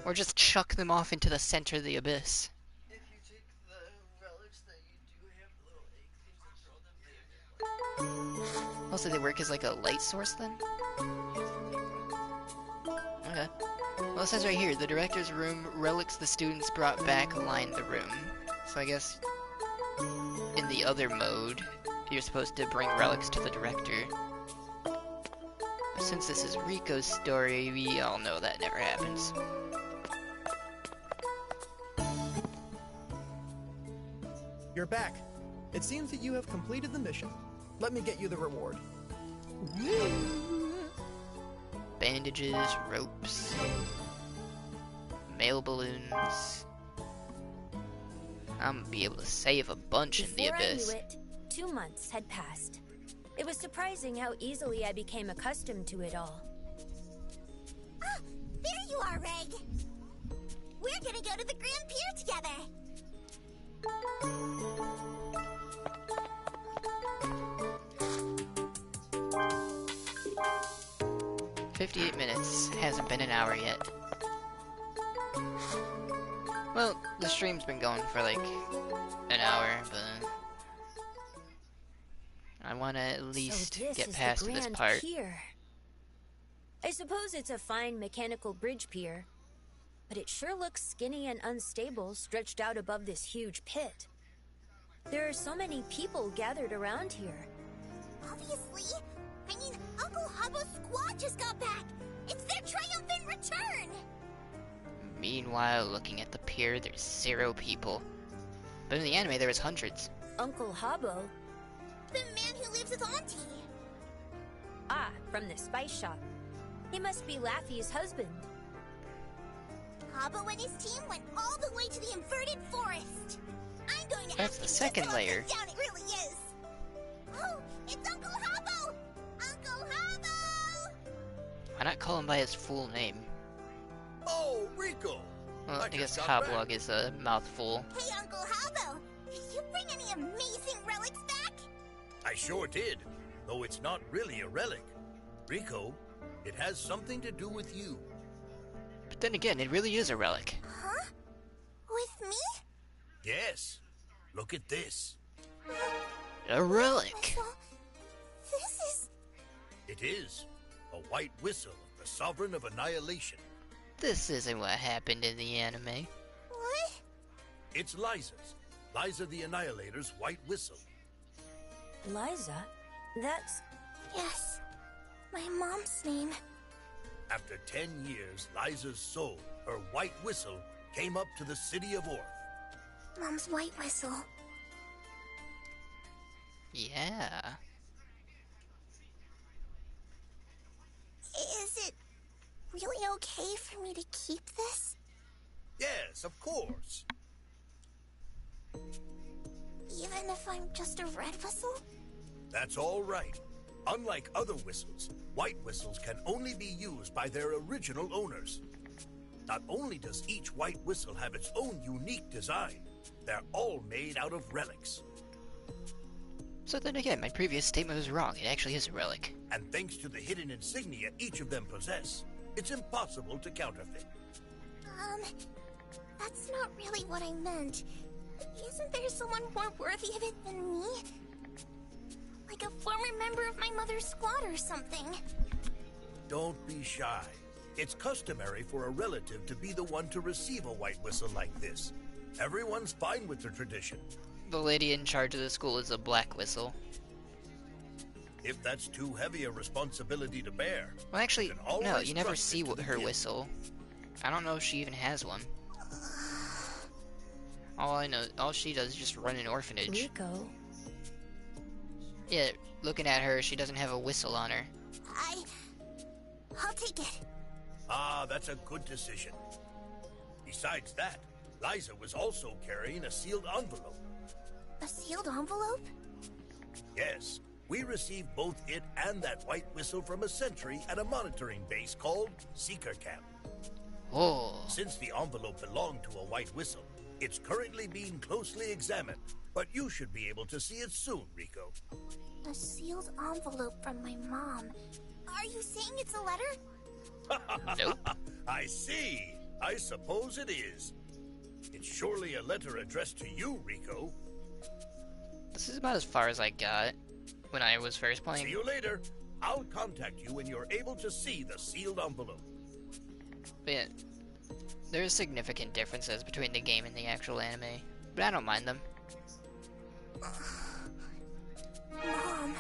Or just chuck them off into the center of the abyss. If you take the relics that you do have, the little egg things, and throw them there. Also, they work as like a light source then? Okay. Well, it says right here, the director's room, relics the students brought back line the room. So I guess in the other mode, you're supposed to bring relics to the director. Since this is Rico's story, we all know that never happens. You're back. It seems that you have completed the mission. Let me get you the reward. Bandages, ropes, mail balloons. I'm gonna be able to save a bunch in the Before abyss. I knew it, 2 months had passed. It was surprising how easily I became accustomed to it all. Ah, there you are, Reg! We're gonna go to the Grand Pier together! 58 minutes. Hasn't been an hour yet. Well, the stream's been going for like an hour, but I want to at least So this get is past the this Grand part. Pier. I suppose it's a fine mechanical bridge pier, but it sure looks skinny and unstable stretched out above this huge pit. There are so many people gathered around here. Obviously! I mean, Uncle Habbo's squad just got back! It's their triumphant return! Meanwhile, looking at the pier, there's 0 people. But in the anime, there was hundreds. Uncle Habbo? The man who lives with Auntie! Ah, from the spice shop. He must be Laffy's husband. Habbo and his team went all the way to the inverted forest! I'm going to That's ask the him second just how layer. down it really is! Oh, it's Uncle Habbo! Uncle Habbo! Why not call him by his full name? Oh, Rico! Well, I guess just got Hoblog back. is a mouthful. Hey, Uncle Habbo! Did you bring any amazing relics back? I sure did, though it's not really a relic. Rico, it has something to do with you. But then again, it really is a relic. Huh? With me? Yes. Look at this. A relic! Whistle. This is... It is a white whistle of the Sovereign of Annihilation. This isn't what happened in the anime. what? It's Liza's. Liza the Annihilator's white whistle. Liza? That's... Yes. My mom's name. After 10 years, Liza's soul, her white whistle, came up to the city of Orth. Mom's white whistle. Yeah. Is it really okay for me to keep this? Yes, of course. Even if I'm just a red whistle? That's all right. Unlike other whistles, white whistles can only be used by their original owners. Not only does each white whistle have its own unique design, they're all made out of relics. So then again, my previous statement was wrong. It actually is a relic. And thanks to the hidden insignia each of them possess, it's impossible to counterfeit. That's not really what I meant. Isn't there someone more worthy of it than me? Like a former member of my mother's squad or something. Don't be shy. It's customary for a relative to be the one to receive a white whistle like this. Everyone's fine with the tradition. The lady in charge of the school is a black whistle. If that's too heavy a responsibility to bear. Well, actually, you can no, always you never trust see it to the her guild. whistle. I don't know if she even has one. All she does is just run an orphanage. Rico. Yeah, looking at her, she doesn't have a whistle on her. I'll take it. Ah, that's a good decision. Besides that, Liza was also carrying a sealed envelope. A sealed envelope? Yes, we received both it and that white whistle from a sentry at a monitoring base called Seeker Camp. Oh. Since the envelope belonged to a white whistle, it's currently being closely examined, but you should be able to see it soon, Rico. A sealed envelope from my mom. Are you saying it's a letter? Nope. I see. I suppose it is. It's surely a letter addressed to you, Rico. This is about as far as I got when I was first See playing. you later. I'll contact you when you're able to see the sealed envelope. But yeah, there's significant differences between the game and the actual anime, but I don't mind them. Mom.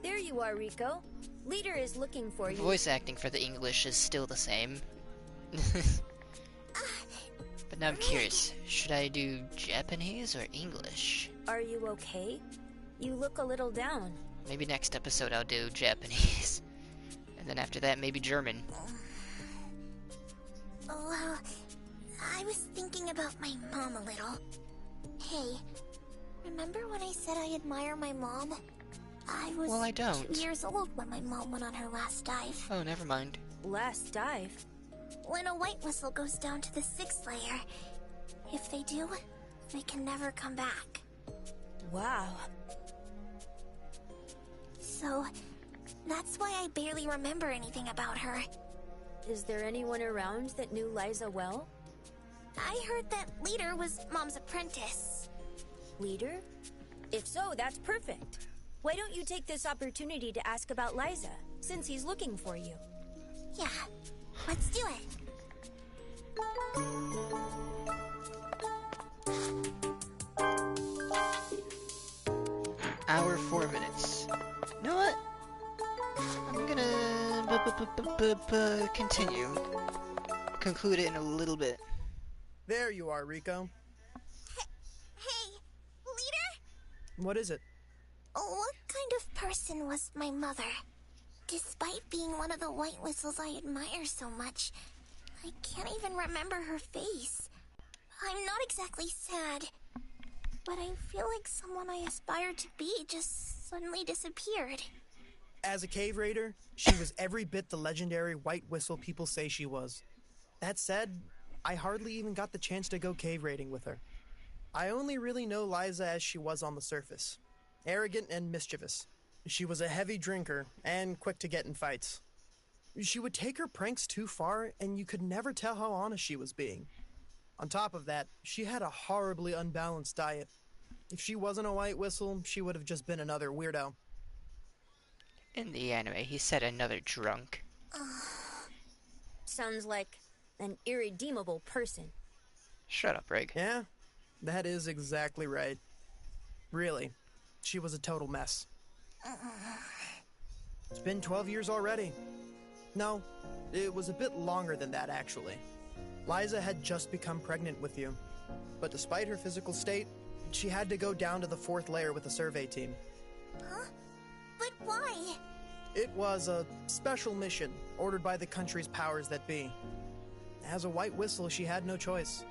There you are, Rico. Leader is looking for you. Voice acting for the English is still the same. But now I'm curious, should I do Japanese or English? Are you okay? You look a little down. Maybe next episode I'll do Japanese. And then after that, maybe German. Well, I was thinking about my mom a little. Hey, remember when I said I admire my mom? I was Well, I don't. 2 years old when my mom went on her last dive. Oh, never mind. Last dive. When a white whistle goes down to the 6th layer, if they do, they can never come back. Wow. So, that's why I barely remember anything about her. Is there anyone around that knew Liza well? I heard that Leader was Mom's apprentice. Leader? If so, that's perfect. Why don't you take this opportunity to ask about Liza, since he's looking for you? Yeah, let's do it. Hour 4 minutes. You know what? I'm gonna continue. Conclude it in a little bit. There you are, Rico. Hey, Leader? What is it? What kind of person was my mother? Despite being one of the white whistles I admire so much, I can't even remember her face. I'm not exactly sad, but I feel like someone I aspired to be just suddenly disappeared. As a cave raider, she was every bit the legendary white whistle people say she was. That said, I hardly even got the chance to go cave raiding with her. I only really know Liza as she was on the surface. Arrogant and mischievous. She was a heavy drinker and quick to get in fights. She would take her pranks too far, and you could never tell how honest she was being. On top of that, she had a horribly unbalanced diet. If she wasn't a white whistle, she would have just been another weirdo. In the anime, he said another drunk. Sounds like an irredeemable person. Shut up, Rig. Yeah, that is exactly right. Really, she was a total mess. It's been 12 years already. No, it was a bit longer than that, actually. Liza had just become pregnant with you. But despite her physical state, she had to go down to the 4th layer with the survey team. Huh? But why? It was a special mission ordered by the country's powers that be. As a white whistle, she had no choice.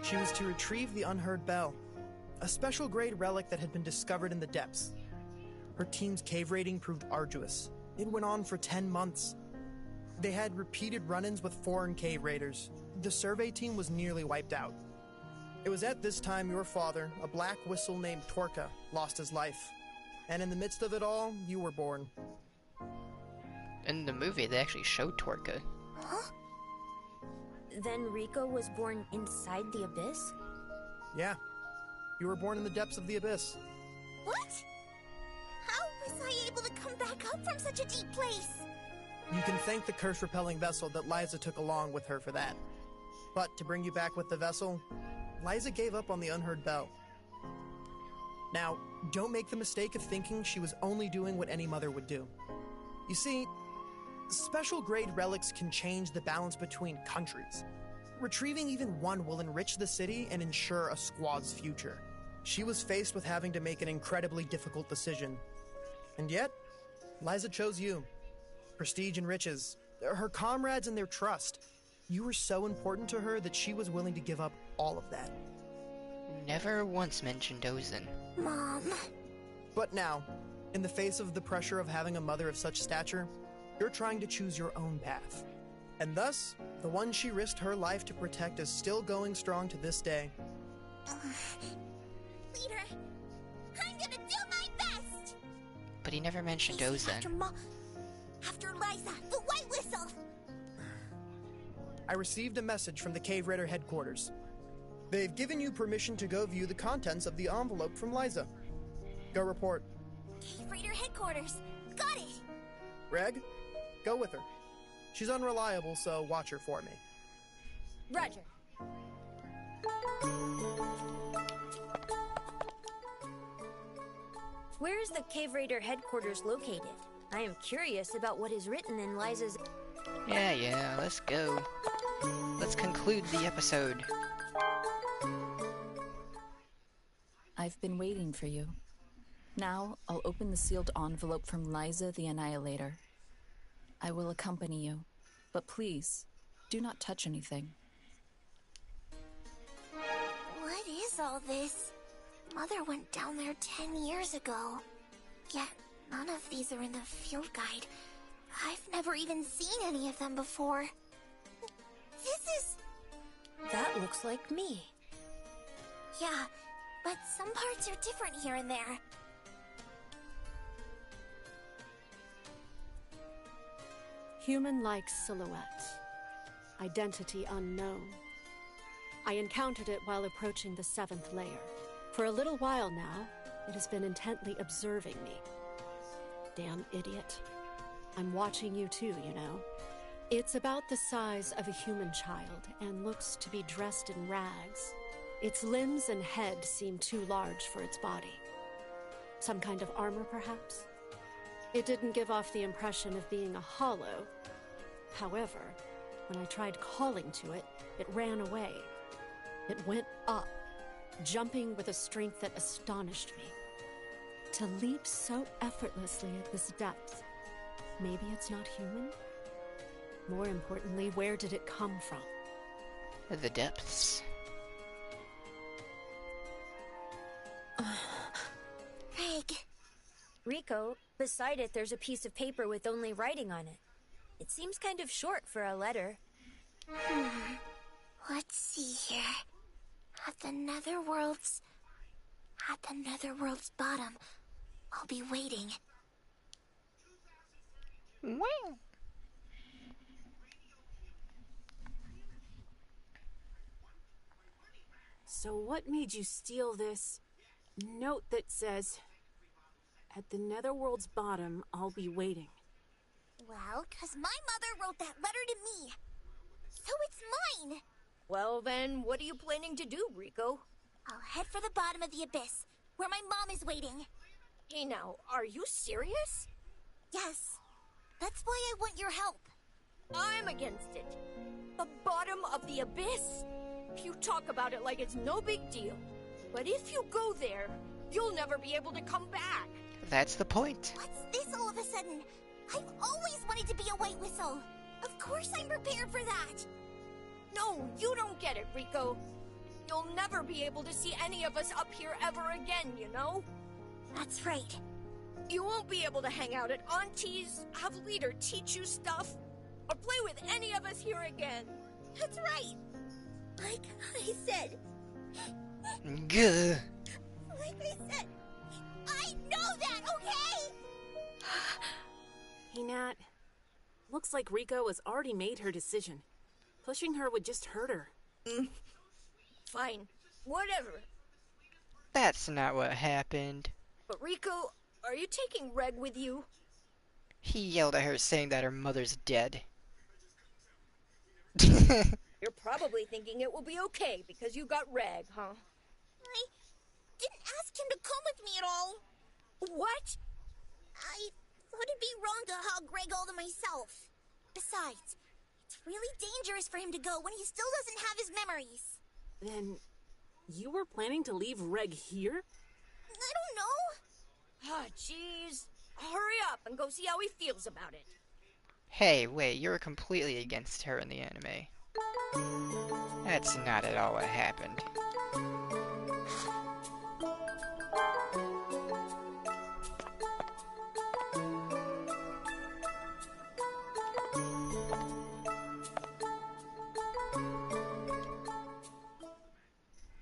She was to retrieve the unheard bell, a special grade relic that had been discovered in the depths. Her team's cave raiding proved arduous. It went on for 10 months. They had repeated run-ins with foreign cave raiders. The survey team was nearly wiped out. It was at this time your father, a black whistle named Torka, lost his life. And in the midst of it all, you were born. In the movie, they actually showed Torka. Huh? Then Rico was born inside the abyss? Yeah. You were born in the depths of the abyss. What? How was I able to come back up from such a deep place? You can thank the curse-repelling vessel that Liza took along with her for that. But to bring you back with the vessel, Liza gave up on the unheard bell. Now, don't make the mistake of thinking she was only doing what any mother would do. You see, special grade relics can change the balance between countries. Retrieving even one will enrich the city and ensure a squad's future. She was faced with having to make an incredibly difficult decision. And yet, Liza chose you. Prestige and riches, her comrades and their trust. You were so important to her that she was willing to give up all of that. Never once mentioned Ozen. Mom. But now, in the face of the pressure of having a mother of such stature, you're trying to choose your own path. And thus, the one she risked her life to protect is still going strong to this day. Leader, I'm gonna do my best! But he never mentioned Ozen. After Liza, the White Whistle! I received a message from the Cave Raider headquarters. They've given you permission to go view the contents of the envelope from Liza. Go report. Cave Raider headquarters. Got it! Reg, go with her. She's unreliable, so watch her for me. Roger. Where is the Cave Raider headquarters located? I am curious about what is written in Liza's... Yeah, let's go. Let's conclude the episode. I've been waiting for you. Now, I'll open the sealed envelope from Liza the Annihilator. I will accompany you, but please, do not touch anything. What is all this? Mother went down there 10 years ago. Yet, none of these are in the field guide. I've never even seen any of them before. This is... That looks like me. Yeah, but some parts are different here and there. Human-like silhouette. Identity unknown. I encountered it while approaching the 7th layer. For a little while now, it has been intently observing me. Damn idiot. I'm watching you too, you know. It's about the size of a human child and looks to be dressed in rags. Its limbs and head seem too large for its body. Some kind of armor, perhaps? It didn't give off the impression of being a hollow. However, when I tried calling to it, it ran away. It went up, jumping with a strength that astonished me. To leap so effortlessly at this depth, maybe it's not human? More importantly, where did it come from? The depths. Reg. Rico, beside it there's a piece of paper with only writing on it. It seems kind of short for a letter. Let's see here. At the Netherworld's bottom, I'll be waiting. Wow. So what made you steal this note that says, "At the Netherworld's bottom, I'll be waiting"? Well, 'cause my mother wrote that letter to me. So it's mine! Well then, what are you planning to do, Rico? I'll head for the bottom of the abyss, where my mom is waiting. Hey now, are you serious? Yes. That's why I want your help. I'm against it. The bottom of the abyss? You talk about it like it's no big deal. But if you go there, you'll never be able to come back. That's the point. What's this all of a sudden? I've always wanted to be a White Whistle. Of course I'm prepared for that. No, you don't get it, Rico. you'll never be able to see any of us up here ever again, you know? That's right. You won't be able to hang out at Auntie's, have Leader teach you stuff, or play with any of us here again. That's right. Like I said. Gah. Like I said. I know that, okay? Hey, Nat. Looks like Rico has already made her decision. Pushing her would just hurt her. Fine. Whatever. That's not what happened. But Rico, are you taking Reg with you? He yelled at her saying that her mother's dead. You're probably thinking it will be okay because you got Reg, huh? I didn't ask him to come with me at all. What? I thought it'd be wrong to hog Greg all to myself. Besides, it's really dangerous for him to go when he still doesn't have his memories. Then, you were planning to leave Reg here? I don't know. Ah, jeez. Hurry up and go see how he feels about it. Hey, wait, you're completely against her in the anime. That's not at all what happened.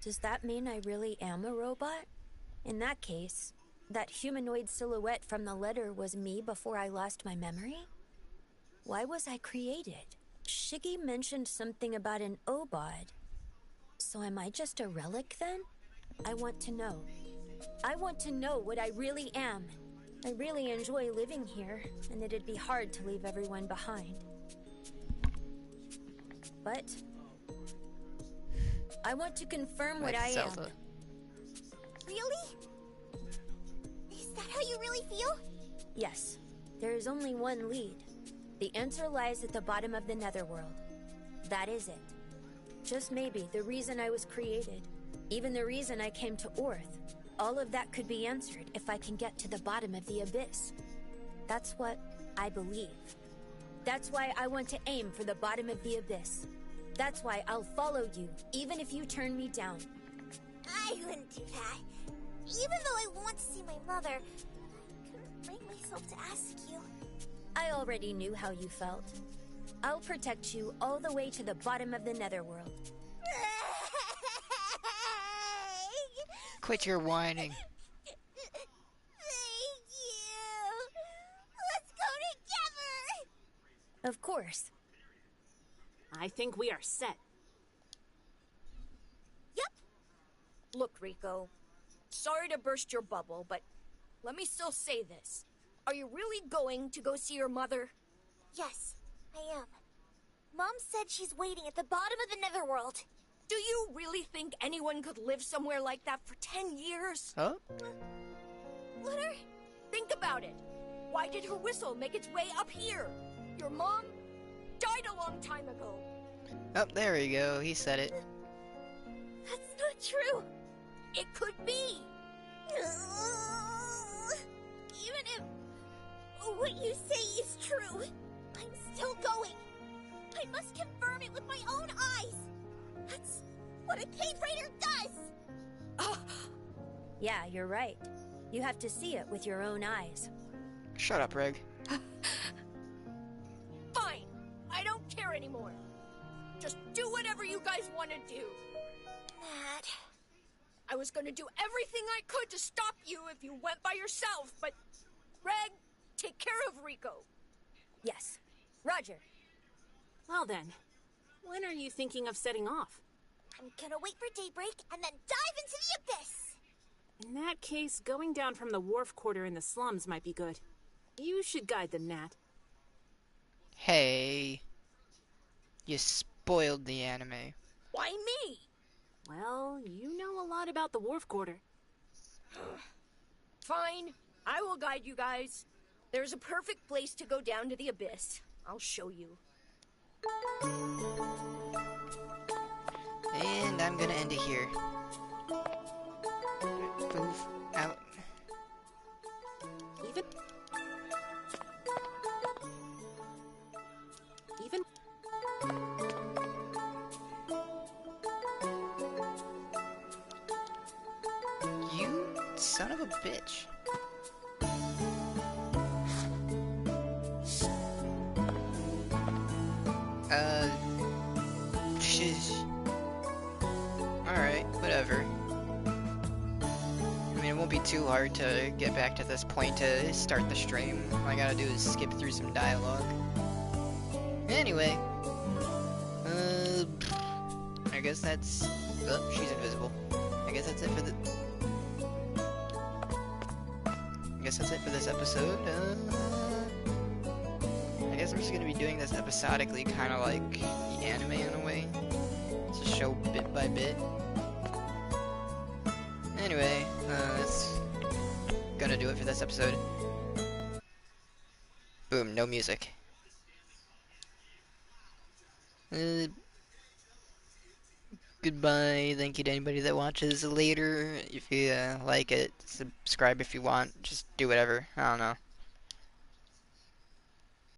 Does that mean I really am a robot? In that case, that humanoid silhouette from the letter was me before I lost my memory? Why was I created? Shiggy mentioned something about an Obod. So am I just a relic then? I want to know. I want to know what I really am. I really enjoy living here, and it'd be hard to leave everyone behind. But I want to confirm what I am. Really? Is that how you really feel? Yes. There is only one lead. The answer lies at the bottom of the Netherworld. That is it. Just maybe the reason I was created, even the reason I came to Orth, all of that could be answered if I can get to the bottom of the abyss. That's what I believe. That's why I want to aim for the bottom of the abyss. That's why I'll follow you, even if you turn me down. I wouldn't do that. Even though I want to see my mother, I couldn't bring myself to ask you. I already knew how you felt. I'll protect you all the way to the bottom of the Netherworld. Quit your whining. Thank you. Let's go together. Of course. I think we are set. Yep. Look, Rico. Sorry to burst your bubble, but let me still say this. Are you really going to go see your mother? Yes, I am. Mom said she's waiting at the bottom of the Netherworld. Do you really think anyone could live somewhere like that for 10 years? Huh? What are... Think about it. Why did her whistle make its way up here? Your mom died a long time ago. Oh, there we go. He said it. That's not true. It could be. Even if what you say is true, I'm still going. I must confirm it with my own eyes. That's what a cave raider does. Yeah, you're right. You have to see it with your own eyes. Shut up, Reg. Fine. I don't care anymore. Just do whatever you guys want to do. Matt. I was going to do everything I could to stop you if you went by yourself, but... Reg, take care of Rico. Yes. Roger. Well then, when are you thinking of setting off? I'm gonna wait for daybreak and then dive into the abyss. In that case, going down from the wharf quarter in the slums might be good. You should guide them, Nat. Hey. You spoiled the anime. Why me? Well, you know a lot about the wharf quarter. Fine. I will guide you guys. There's a perfect place to go down to the abyss. I'll show you. And I'm gonna end it here. Move out. Even? Even? Son of a bitch. Alright, whatever. I mean, it won't be too hard to get back to this point to start the stream. All I gotta do is skip through some dialogue. Anyway. I guess that's... Oh, she's invisible. I guess that's it for the... I guess that's it for this episode. I guess I'm just gonna be doing this episodically, kind of like the anime in a way. Just show bit by bit. Anyway, that's gonna do it for this episode. Boom, no music. Goodbye. Thank you to anybody that watches later. If you like it, subscribe if you want. Just do whatever. I don't know.